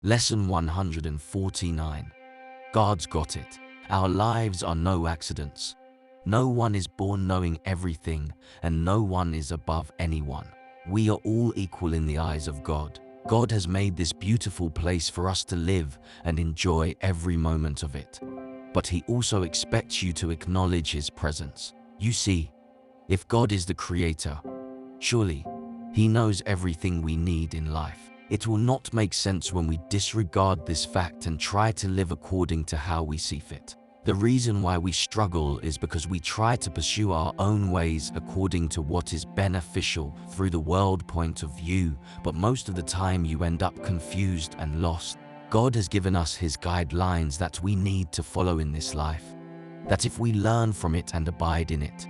Lesson 149. God's got it. Our lives are no accidents. No one is born knowing everything, and no one is above anyone. We are all equal in the eyes of God. God has made this beautiful place for us to live and enjoy every moment of it. But He also expects you to acknowledge His presence. You see, if God is the Creator, surely He knows everything we need in life. It will not make sense when we disregard this fact and try to live according to how we see fit. The reason why we struggle is because we try to pursue our own ways according to what is beneficial through the world point of view, but most of the time you end up confused and lost. God has given us His guidelines that we need to follow in this life, that if we learn from it and abide in it,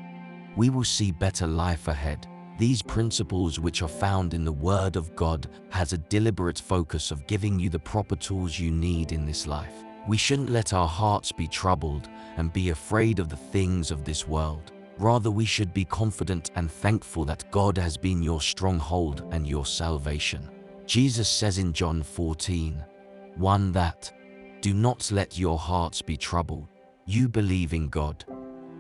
we will see better life ahead. These principles, which are found in the Word of God, has a deliberate focus of giving you the proper tools you need in this life. We shouldn't let our hearts be troubled and be afraid of the things of this world. Rather, we should be confident and thankful that God has been your stronghold and your salvation. Jesus says in John 14:1 that, "Do not let your hearts be troubled. You believe in God,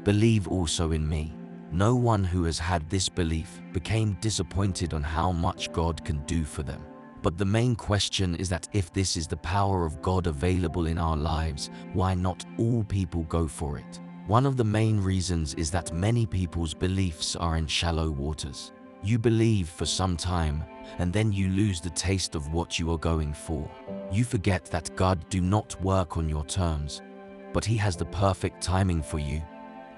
believe also in me." No one who has had this belief became disappointed on how much God can do for them. But the main question is that if this is the power of God available in our lives, why not all people go for it? One of the main reasons is that many people's beliefs are in shallow waters. You believe for some time, and then you lose the taste of what you are going for. You forget that God do not work on your terms, but He has the perfect timing for you.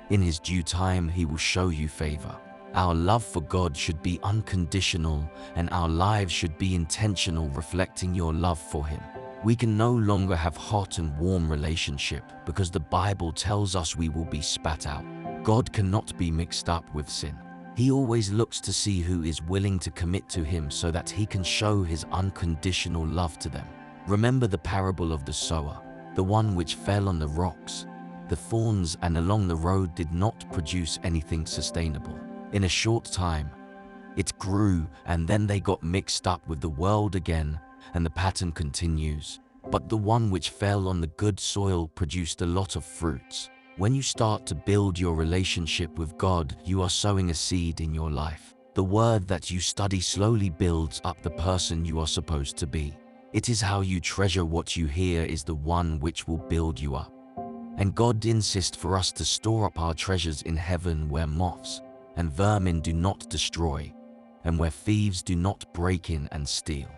In His due time, He will show you favor. Our love for God should be unconditional, and our lives should be intentional, reflecting your love for Him. We can no longer have hot and warm relationship because the Bible tells us we will be spat out. God cannot be mixed up with sin. He always looks to see who is willing to commit to Him so that He can show His unconditional love to them. Remember the parable of the sower, the one which fell on the rocks, the thorns, and along the road did not produce anything sustainable. In a short time, it grew, and then they got mixed up with the world again, and the pattern continues. But the one which fell on the good soil produced a lot of fruits. When you start to build your relationship with God, you are sowing a seed in your life. The word that you study slowly builds up the person you are supposed to be. It is how you treasure what you hear is the one which will build you up. And God insists for us to store up our treasures in heaven, where moths and vermin do not destroy, and where thieves do not break in and steal.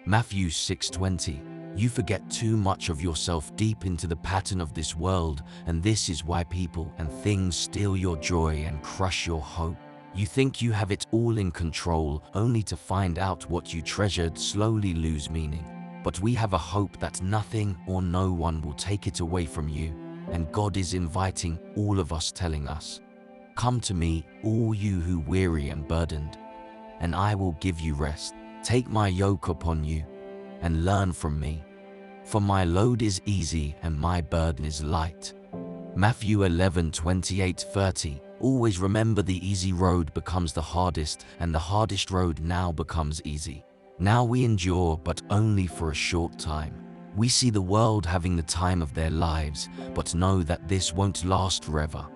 Matthew 6:20. You forget too much of yourself deep into the pattern of this world, and this is why people and things steal your joy and crush your hope. You think you have it all in control, only to find out what you treasured slowly lose meaning. But we have a hope that nothing or no one will take it away from you. And God is inviting all of us, telling us, "Come to me, all you who weary and burdened, and I will give you rest. Take my yoke upon you and learn from me, for my load is easy and my burden is light." Matthew 11:28-30. Always remember, the easy road becomes the hardest, and the hardest road now becomes easy. Now we endure, but only for a short time. We see the world having the time of their lives, but know that this won't last forever.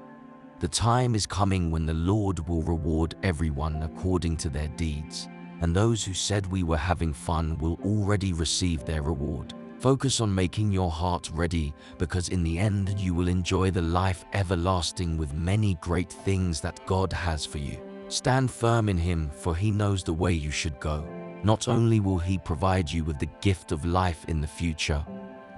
The time is coming when the Lord will reward everyone according to their deeds, and those who said we were having fun will already receive their reward. Focus on making your heart ready, because in the end you will enjoy the life everlasting with many great things that God has for you. Stand firm in Him, for He knows the way you should go. Not only will He provide you with the gift of life in the future,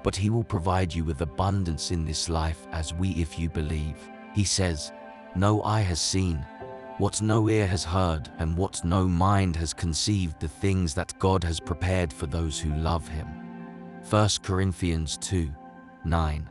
but He will provide you with abundance in this life if you believe. He says, "No eye has seen, what no ear has heard, and what no mind has conceived, the things that God has prepared for those who love Him." 1 Corinthians 2:9.